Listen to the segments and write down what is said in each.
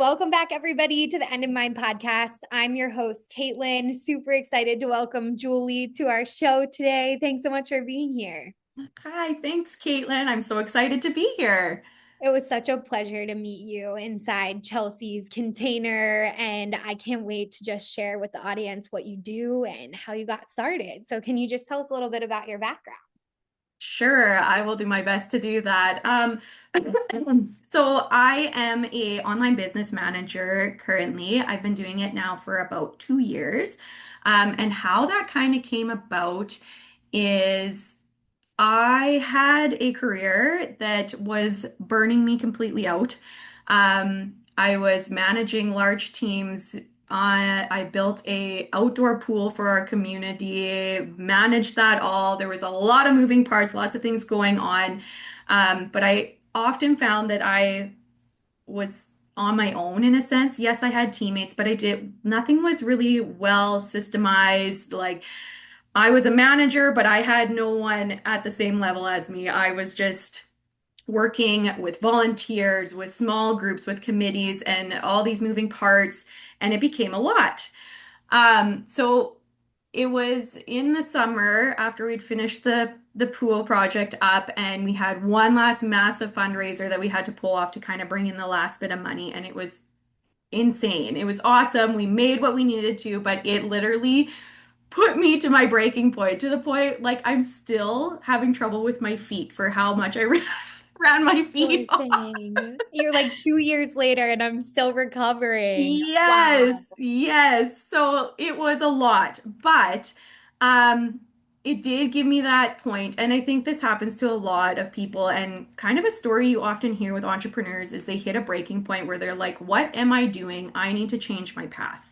welcome back everybody to the End of Mind podcast. I'm your host, Caitlin. Super excited to welcome Julie to our show today. Thanks so much for being here. Hi, thanks, Caitlin. I'm so excited to be here. It was such a pleasure to meet you inside Chelsea's container, and I can't wait to just share with the audience what you do and how you got started. So, can you just tell us a little bit about your background? Sure, I will do my best to do that. So I am a online business manager currently. I've been doing it now for about 2 years. And how that kind of came about is I had a career that was burning me completely out. I was managing large teams. I built a outdoor pool for our community, managed that all. There was a lot of moving parts, lots of things going on. But I often found that I was on my own in a sense. Yes, I had teammates, but nothing was really well systemized. Like I was a manager, but I had no one at the same level as me. I was just working with volunteers, with small groups, with committees, and all these moving parts, and it became a lot. So it was in the summer after we'd finished the pool project up, and we had one last massive fundraiser that we had to pull off to kind of bring in the last bit of money, and it was insane. It was awesome. We made what we needed to, but it literally put me to my breaking point, to the point like I'm still having trouble with my feet for how much I ran my Poor feet. thing. You're like 2 years later, and I'm still recovering. Yes, Wow. yes. So it was a lot, but um it did give me that point, and I think this happens to a lot of people, and kind of a story you often hear with entrepreneurs is they hit a breaking point where they're like, what am I doing? I need to change my path.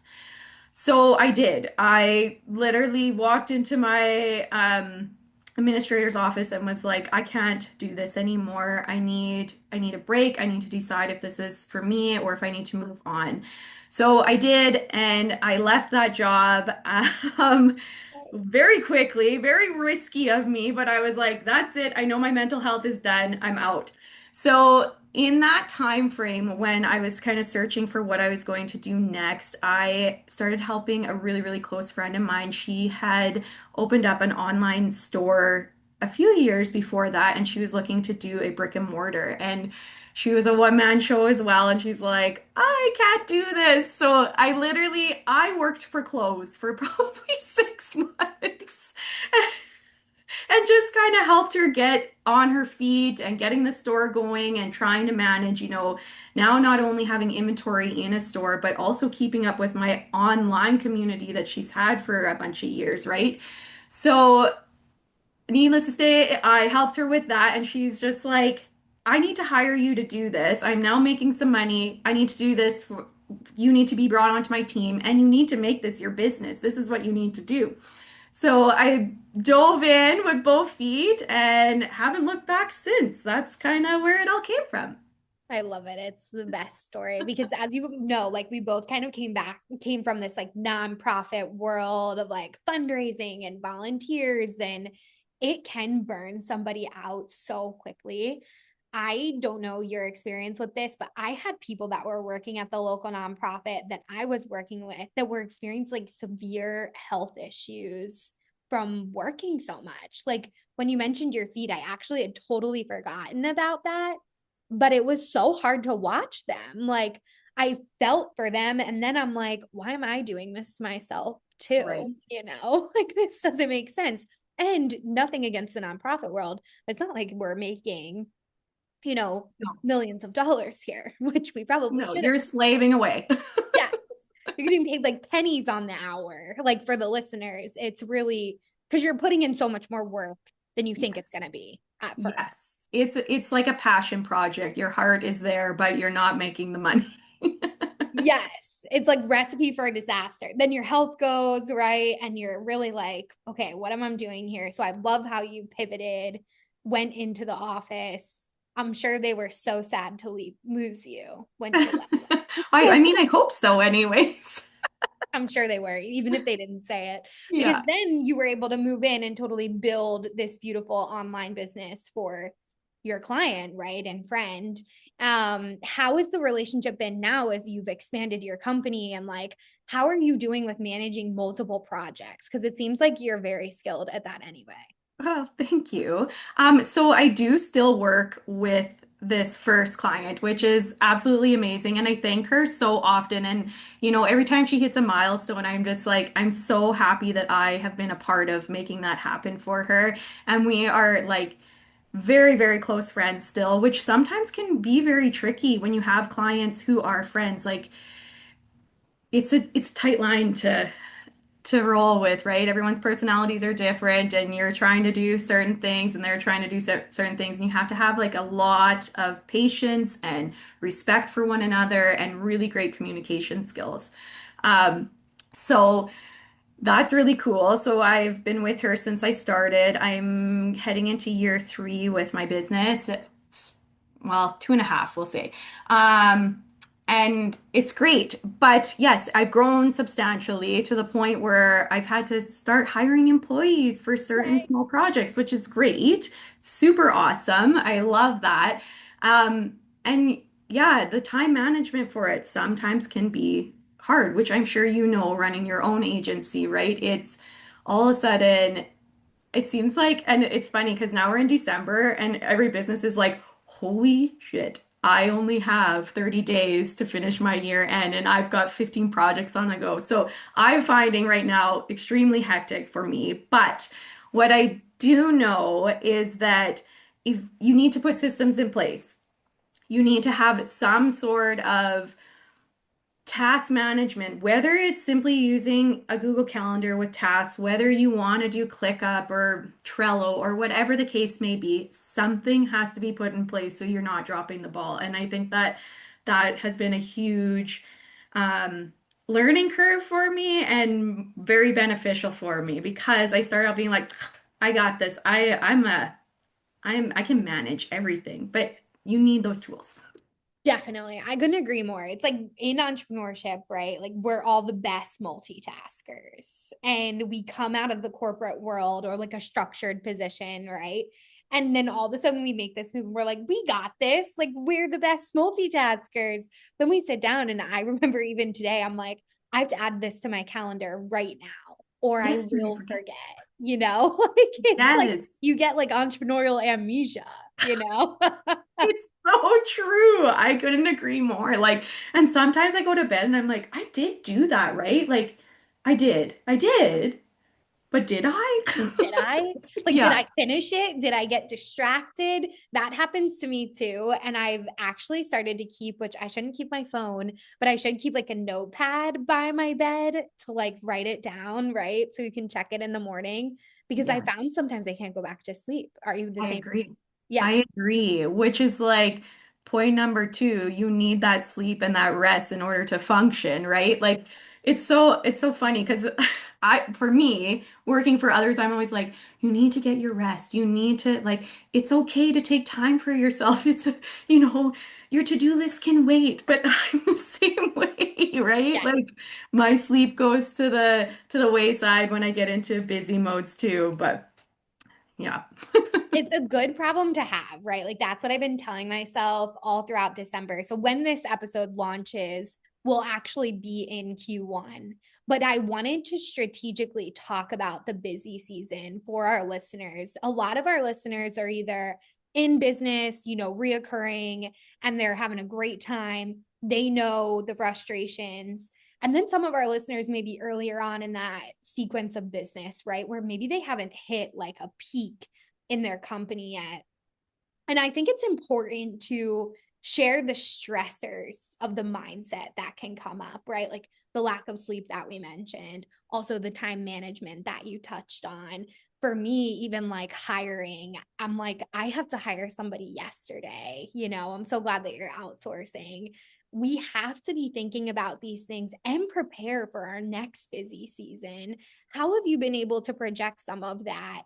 So I did. I literally walked into my administrator's office and was like, I can't do this anymore. I need a break. I need to decide if this is for me or if I need to move on. So I did, and I left that job very quickly, very risky of me, but I was like, that's it. I know my mental health is done. I'm out. So in that time frame when I was kind of searching for what I was going to do next, I started helping a really, really close friend of mine. She had opened up an online store a few years before that, and she was looking to do a brick and mortar. And she was a one-man show as well, and she's like, I can't do this. So I worked for clothes for probably 6 months. And just kind of helped her get on her feet and getting the store going and trying to manage, now not only having inventory in a store, but also keeping up with my online community that she's had for a bunch of years, right? So, needless to say, I helped her with that, and she's just like, I need to hire you to do this. I'm now making some money. I need to do this. You need to be brought onto my team, and you need to make this your business. This is what you need to do. So I dove in with both feet and haven't looked back since. That's kind of where it all came from. I love it. It's the best story because as you know, like we both kind of came from this like nonprofit world of like fundraising and volunteers, and it can burn somebody out so quickly. I don't know your experience with this, but I had people that were working at the local nonprofit that I was working with that were experiencing like severe health issues from working so much. Like when you mentioned your feet, I actually had totally forgotten about that, but it was so hard to watch them. Like I felt for them. And then I'm like, why am I doing this to myself Right. too? Like this doesn't make sense. And nothing against the nonprofit world. It's not like we're making, you know, No, millions of dollars here, which we probably no, shouldn't. you're slaving away. Yeah. You're getting paid like pennies on the hour. Like for the listeners, it's really because you're putting in so much more work than you think it's Yes. going to be at first. Yes. It's like a passion project. Your heart is there, but you're not making the money. Yes, it's like recipe for a disaster. Then your health goes, right? And you're really like, okay, what am I doing here? So I love how you pivoted, went into the office. I'm sure they were so sad to lose you when you left I them. mean, I hope so anyways. I'm sure they were, even if they didn't say it, because Yeah. then you were able to move in and totally build this beautiful online business for your client, right, and friend. How has the relationship been now as you've expanded your company, and like how are you doing with managing multiple projects? Because it seems like you're very skilled at that anyway. Oh, thank you. So I do still work with this first client, which is absolutely amazing. And I thank her so often. And, every time she hits a milestone, I'm just like, I'm so happy that I have been a part of making that happen for her. And we are like very, very close friends still, which sometimes can be very tricky when you have clients who are friends. Like, it's a tight line to roll with, right? Everyone's personalities are different, and you're trying to do certain things, and they're trying to do certain things, and you have to have like a lot of patience and respect for one another and really great communication skills. Um, so that's really cool. So I've been with her since I started. I'm heading into year 3 with my business. Well, 2.5, we'll say. Um, and it's great. But yes, I've grown substantially to the point where I've had to start hiring employees for certain Right. small projects, which is great. Super awesome. I love that. And yeah, the time management for it sometimes can be hard, which I'm sure you know, running your own agency, right? It's all of a sudden it seems like, and it's funny because now we're in December and every business is like, holy shit, I only have 30 days to finish my year end and I've got 15 projects on the go. So I'm finding right now extremely hectic for me. But what I do know is that if you need to put systems in place, you need to have some sort of task management, whether it's simply using a Google Calendar with tasks, whether you want to do ClickUp or Trello or whatever the case may be, something has to be put in place so you're not dropping the ball. And I think that that has been a huge um, learning curve for me and very beneficial for me because I started out being like, I got this. I can manage everything, but you need those tools. Definitely. I couldn't agree more. It's like in entrepreneurship, right? Like we're all the best multitaskers and we come out of the corporate world or like a structured position, right? And then all of a sudden we make this move and we're like, we got this. Like we're the best multitaskers. Then we sit down and I remember even today, I'm like, I have to add this to my calendar right now or I Yes, you're gonna will forget. forget, you know? Like it's like Yes. you get like entrepreneurial amnesia, you know? It's so true. I couldn't agree more. Like, and sometimes I go to bed and I'm like, I did do that, right? Like, I did, but did I? Did I? Like, did Yeah, I finish it? Did I get distracted? That happens to me too. And I've actually started to keep, which I shouldn't keep my phone, but I should keep like a notepad by my bed to like write it down, right? So you can check it in the morning because I yeah. found sometimes I can't go back to sleep. Are you the I same? agree. Yeah. I agree, which is like point number 2. You need that sleep and that rest in order to function, right? Like it's so funny because for me, working for others, I'm always like, you need to get your rest. You need to like it's okay to take time for yourself. You know, your to-do list can wait, but I'm the same way, right? Yeah. Like my sleep goes to the wayside when I get into busy modes too, but yeah. It's a good problem to have, right? Like that's what I've been telling myself all throughout December. So when this episode launches, we'll actually be in Q1. But I wanted to strategically talk about the busy season for our listeners. A lot of our listeners are either in business, reoccurring, and they're having a great time. They know the frustrations. And then some of our listeners may be earlier on in that sequence of business, right? Where maybe they haven't hit like a peak in their company yet. And I think it's important to share the stressors of the mindset that can come up, right? Like the lack of sleep that we mentioned, also the time management that you touched on. For me, even like hiring, I'm like, I have to hire somebody yesterday. I'm so glad that you're outsourcing. We have to be thinking about these things and prepare for our next busy season. How have you been able to project some of that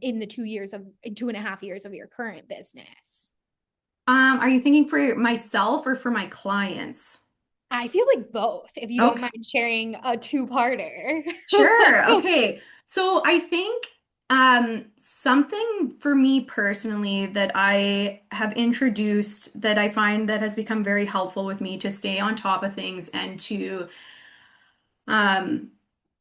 in the 2.5 years of your current business? Are you thinking for myself or for my clients? I feel like both, if you don't Okay, mind sharing a two-parter. sure. Okay. So I think Something for me personally that I have introduced that I find that has become very helpful with me to stay on top of things and to um,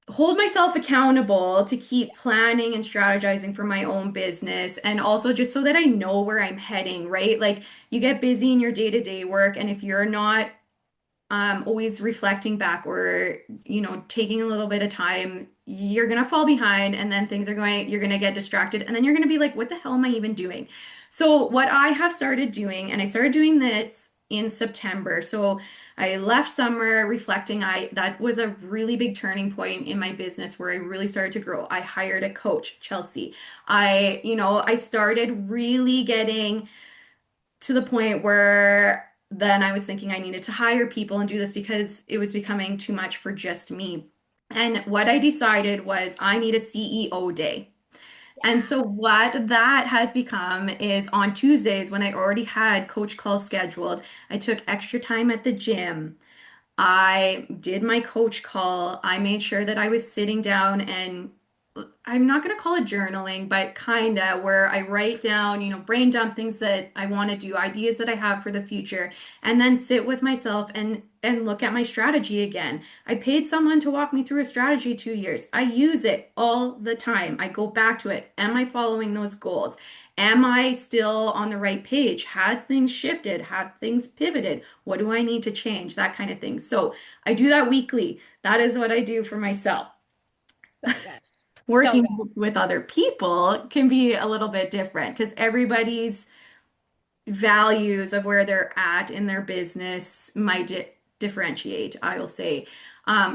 hold myself accountable to keep planning and strategizing for my own business and also just so that I know where I'm heading, right? Like you get busy in your day-to-day work, and if you're not always reflecting back or, taking a little bit of time, you're gonna fall behind and then you're gonna get distracted and then you're gonna be like, what the hell am I even doing? So what I have started doing, and I started doing this in September. So I left summer reflecting. That was a really big turning point in my business where I really started to grow. I hired a coach, Chelsea. I started really getting to the point where then I was thinking I needed to hire people and do this because it was becoming too much for just me. And what I decided was I need a CEO day. And Yeah. so what that has become is on Tuesdays when I already had coach calls scheduled, I took extra time at the gym. I did my coach call. I made sure that I was sitting down and I'm not going to call it journaling, but kind of where I write down, brain dump things that I want to do, ideas that I have for the future, and then sit with myself and look at my strategy again. I paid someone to walk me through a strategy 2 years. I use it all the time. I go back to it. Am I following those goals? Am I still on the right page? Has things shifted? Have things pivoted? What do I need to change? That kind of thing. So I do that weekly. That is what I do for myself. So good. So Working good. with other people can be a little bit different because everybody's values of where they're at in their business might differentiate, I will say.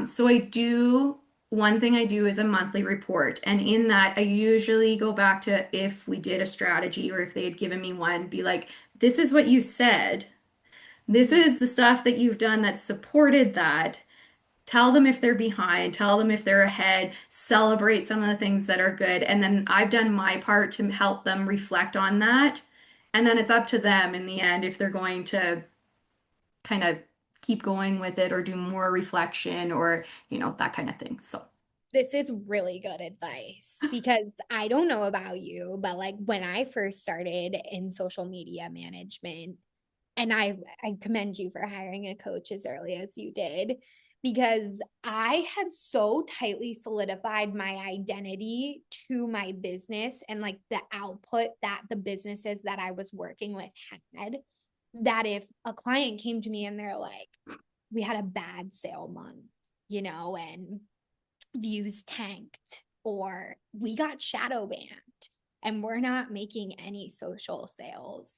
So one thing I do is a monthly report. And in that, I usually go back to if we did a strategy or if they had given me one, be like, this is what you said. This Mhm. is the stuff that you've done that supported that. Tell them if they're behind, tell them if they're ahead, celebrate some of the things that are good. And then I've done my part to help them reflect on that. And then it's up to them in the end if they're going to kind of keep going with it or do more reflection or, that kind of thing. So, This is really good advice because I don't know about you, but like when I first started in social media management, and I commend you for hiring a coach as early as you did because I had so tightly solidified my identity to my business and like the output that the businesses that I was working with had, that if a client came to me and they're like, we had a bad sale month, and views tanked, or we got shadow banned and we're not making any social sales,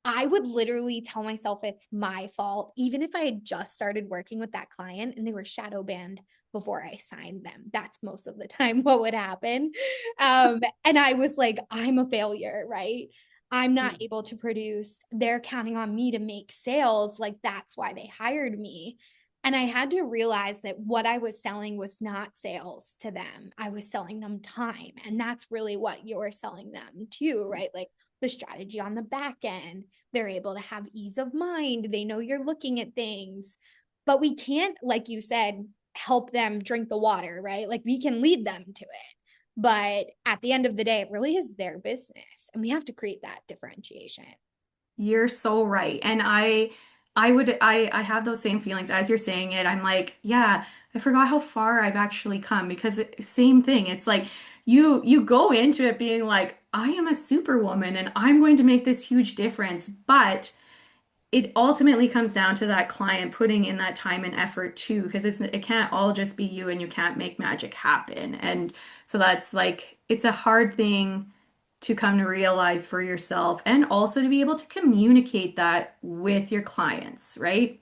I would literally tell myself it's my fault, even if I had just started working with that client and they were shadow banned before I signed them. That's most of the time what would happen. And I was like, I'm a failure, right? I'm not able to produce. They're counting on me to make sales. Like, that's why they hired me. And I had to realize that what I was selling was not sales to them. I was selling them time. And that's really what you're selling them too, right? Like the strategy on the back end. They're able to have ease of mind. They know you're looking at things. But we can't, like you said, help them drink the water, right? Like we can lead them to it. But at the end of the day, it really is their business. And we have to create that differentiation. you're so right. And I have those same feelings as you're saying it. I'm like, yeah, I forgot how far I've actually come because same thing. It's like you go into it being like, I am a superwoman and I'm going to make this huge difference. But it ultimately comes down to that client putting in that time and effort too, because it can't all just be you and you can't make magic happen. And so that's like it's a hard thing to come to realize for yourself and also to be able to communicate that with your clients, right?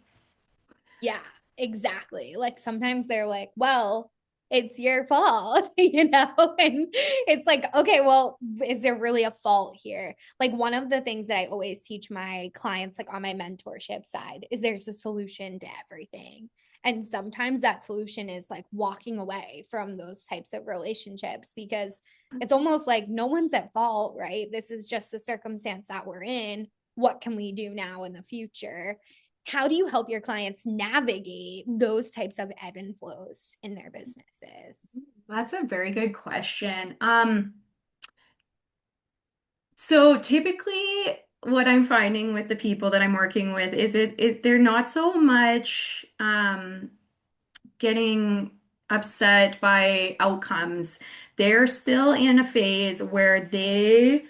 Yeah, exactly. Like sometimes they're like, well, it's your fault, and it's like, okay, well, is there really a fault here? Like one of the things that I always teach my clients, like on my mentorship side, is there's a solution to everything. And sometimes that solution is like walking away from those types of relationships because it's almost like no one's at fault, right? This is just the circumstance that we're in. What can we do now in the future? How do you help your clients navigate those types of ebb and flows in their businesses? That's a very good question. So typically what I'm finding with the people that I'm working with is they're not so much getting upset by outcomes. They're still in a phase where they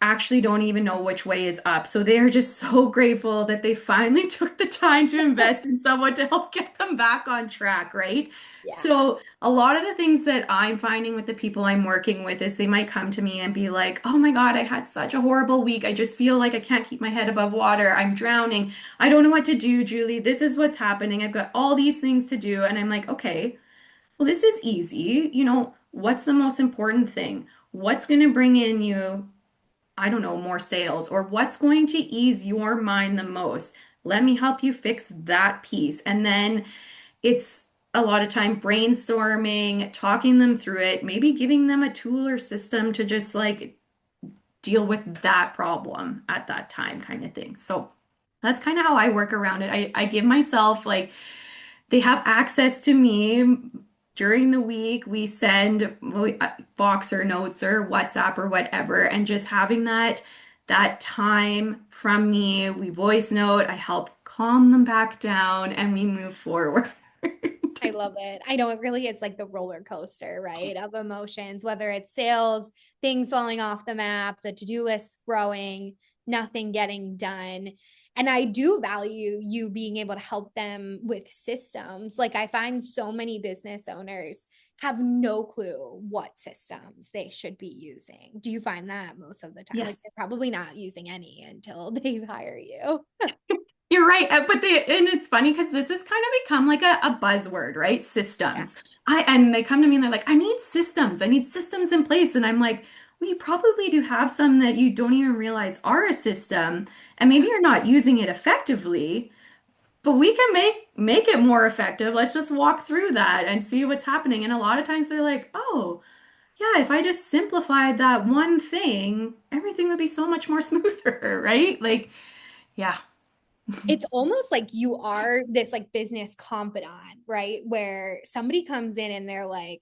actually don't even know which way is up. So they are just so grateful that they finally took the time to invest in someone to help get them back on track, right? Yeah. So a lot of the things that I'm finding with the people I'm working with is they might come to me and be like, "Oh my God, I had such a horrible week. I just feel like I can't keep my head above water. I'm drowning. I don't know what to do, Julie. This is what's happening. I've got all these things to do." And I'm like, "Okay, well, this is easy. What's the most important thing? What's going to bring in you, I don't know, more sales, or what's going to ease your mind the most? Let me help you fix that piece." And then it's a lot of time brainstorming, talking them through it, maybe giving them a tool or system to just like deal with that problem at that time, kind of thing. So that's kind of how I work around it. I give myself like they have access to me during the week. We send Boxer notes or WhatsApp or whatever, and just having that time from me, we voice note, I help calm them back down, and we move forward. I love it. I know it really is like the roller coaster, right? Of emotions, whether it's sales, things falling off the map, the to-do list growing, nothing getting done. And I do value you being able to help them with systems. Like I find so many business owners have no clue what systems they should be using. Do you find that most of the time? Like Yes. they're probably not using any until they hire you. You're right. And it's funny because this has kind of become like a buzzword, right? Yeah. Systems. And they come to me and they're like, I need systems. I need systems in place. And I'm like, well, you probably do have some that you don't even realize are a system. And maybe you're not using it effectively, but we can make it more effective. Let's just walk through that and see what's happening. And a lot of times they're like, oh, yeah, if I just simplified that one thing, everything would be so much more smoother, right? Like, yeah. It's almost like you are this like business confidant, right? Where somebody comes in and they're like,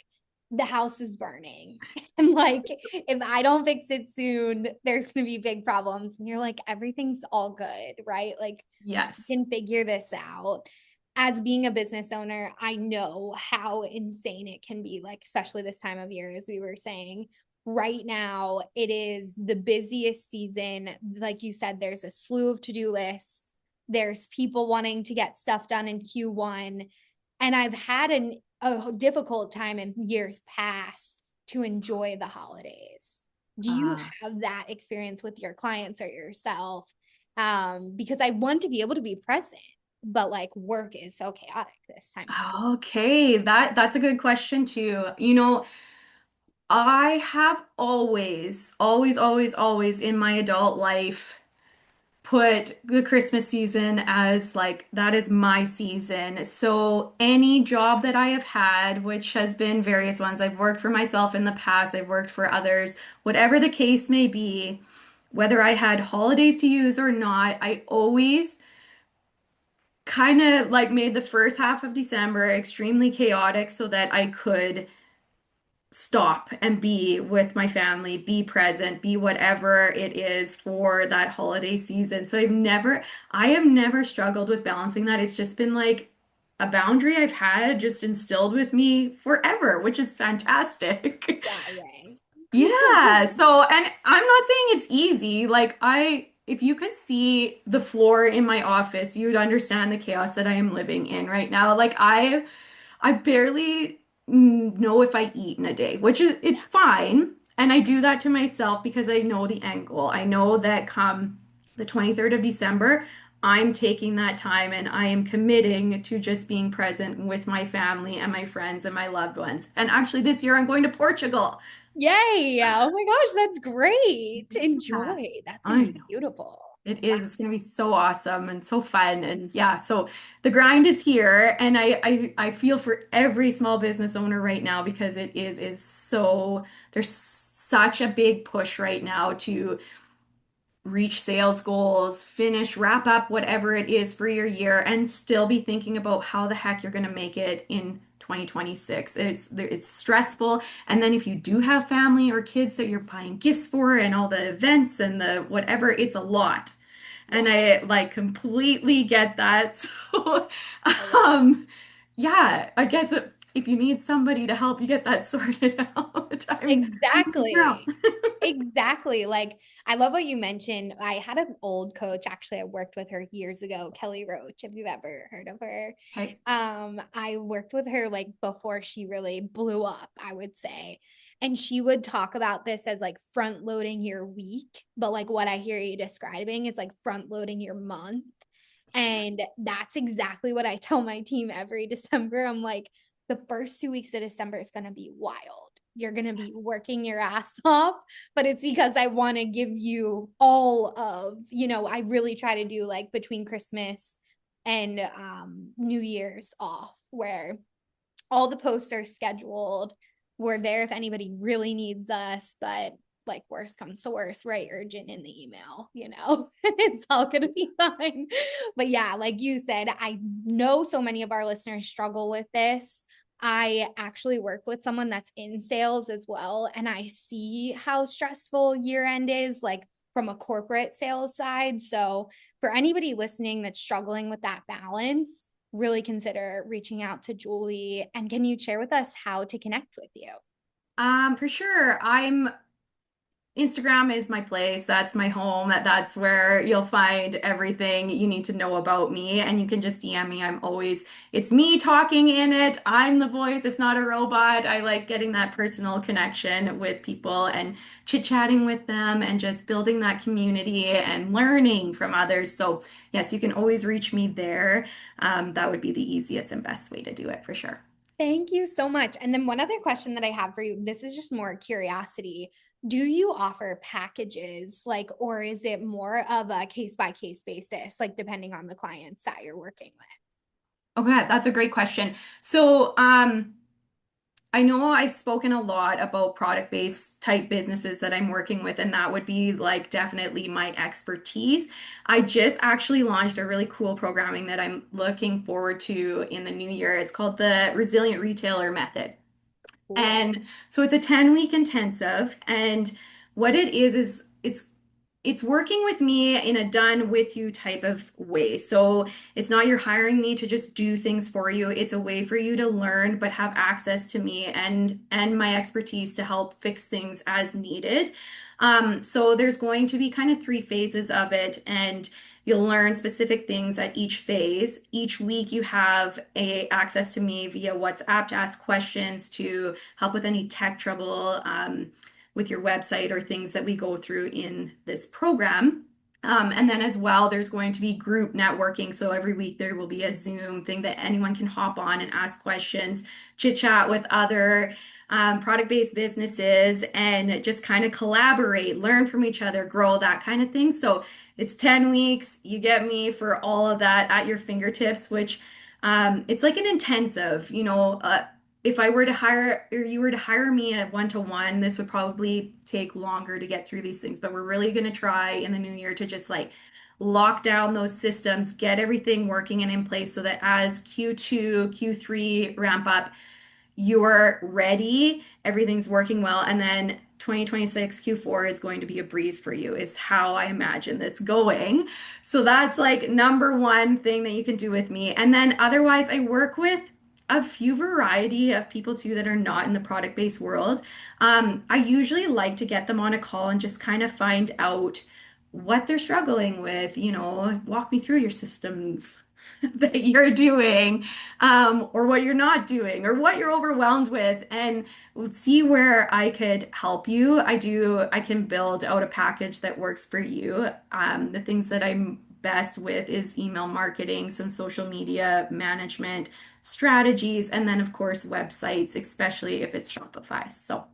the house is burning. And like, if I don't fix it soon, there's going to be big problems. And you're like, everything's all good, right? Like, we Yes. can figure this out. As being a business owner, I know how insane it can be, like, especially this time of year, as we were saying. Right now, it is the busiest season. Like you said, there's a slew of to do lists, there's people wanting to get stuff done in Q1. And I've had a difficult time in years past to enjoy the holidays. Do you Uh, have that experience with your clients or yourself? Because I want to be able to be present, but like work is so chaotic this time of year. okay, that's a good question too. I have always in my adult life put the Christmas season as like that is my season. So any job that I have had, which has been various ones, I've worked for myself in the past, I've worked for others, whatever the case may be, whether I had holidays to use or not, I always kind of like made the first half of December extremely chaotic so that I could stop and be with my family, be present, be whatever it is for that holiday season. So I have never struggled with balancing that. It's just been like a boundary I've had just instilled with me forever, which is fantastic. Yeah, right. Yeah. So, and I'm not saying it's easy. If you could see the floor in my office, you would understand the chaos that I am living in right now. I barely know if I eat in a day, which is it's fine. And I do that to myself because I know the end goal. I know that come the 23rd of December, I'm taking that time and I am committing to just being present with my family and my friends and my loved ones. And actually, this year I'm going to Portugal. Yay. Oh my gosh, that's great. Yeah, Enjoy. That's going I to be know. beautiful. It is. It's going to be so awesome and so fun. And yeah, so the grind is here. And I feel for every small business owner right now because is so, there's such a big push right now to reach sales goals, wrap up whatever it is for your year, and still be thinking about how the heck you're going to make it in 2026. It's stressful. And then if you do have family or kids that you're buying gifts for and all the events and the whatever, it's a lot. Yeah. And I like completely get that. So, I love um, yeah, I guess if you need somebody to help you get that sorted out, I'm around. Exactly. Exactly. Like, I love what you mentioned. I had an old coach, actually, I worked with her years ago, Kelly Roach, if you've ever heard of her. Okay. I worked with her like before she really blew up, I would say. And she would talk about this as like front loading your week, but like what I hear you describing is like front loading your month. And that's exactly what I tell my team every December. I'm like, the first 2 weeks of December is going to be wild. You're going to be working your ass off, but it's because I want to give you all of, I really try to do like between Christmas and New Year's off where all the posts are scheduled. We're there if anybody really needs us, but like worst comes to worst, write urgent in the email, it's all going to be fine. But yeah, like you said, I know so many of our listeners struggle with this. I actually work with someone that's in sales as well, and I see how stressful year end is, like from a corporate sales side. So for anybody listening that's struggling with that balance, really consider reaching out to Julie. And can you share with us how to connect with you? For sure. Instagram is my place. That's my home. That's where you'll find everything you need to know about me. And you can just DM me. It's me talking in it. I'm the voice. It's not a robot. I like getting that personal connection with people and chit-chatting with them and just building that community and learning from others. So yes, you can always reach me there. That would be the easiest and best way to do it for sure. Thank you so much. And then one other question that I have for you, this is just more curiosity. Do you offer packages, like, or is it more of a case by case basis, like depending on the clients that you're working with? Okay, that's a great question. So, I know I've spoken a lot about product-based type businesses that I'm working with, and that would be like definitely my expertise. I just actually launched a really cool programming that I'm looking forward to in the new year. It's called the Resilient Retailer Method. Cool. And so it's a 10-week intensive. And what it is it's working with me in a done with you type of way. So it's not you're hiring me to just do things for you. It's a way for you to learn but have access to me and my expertise to help fix things as needed. So there's going to be kind of three phases of it, and you'll learn specific things at each phase. Each week you have access to me via WhatsApp to ask questions, to help with any tech trouble, with your website or things that we go through in this program. And then as well, there's going to be group networking. So every week there will be a Zoom thing that anyone can hop on and ask questions, chit chat with other product-based businesses, and just kind of collaborate, learn from each other, grow, that kind of thing. So it's 10 weeks. You get me for all of that at your fingertips, which it's like an intensive, if I were to hire or you were to hire me at one-to-one, this would probably take longer to get through these things. But we're really going to try in the new year to just like lock down those systems, get everything working and in place so that as Q2, Q3 ramp up, you're ready, everything's working well, and then 2026 Q4 is going to be a breeze for you, is how I imagine this going. So that's like number one thing that you can do with me. And then otherwise, I work with a few variety of people too that are not in the product-based world. I usually like to get them on a call and just kind of find out what they're struggling with, walk me through your systems that you're doing, or what you're not doing, or what you're overwhelmed with, and we'll see where I could help you. I can build out a package that works for you. The things that I'm best with is email marketing, some social media management strategies, and then, of course, websites, especially if it's Shopify. So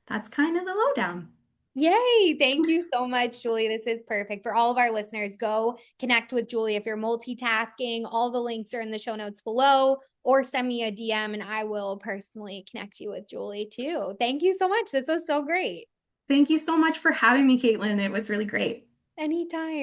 that's kind of the lowdown. Yay. Thank you so much, Julie. This is perfect. For all of our listeners, go connect with Julie if you're multitasking. All the links are in the show notes below, or send me a DM and I will personally connect you with Julie too. Thank you so much. This was so great. Thank you so much for having me, Caitlin. It was really great. Anytime.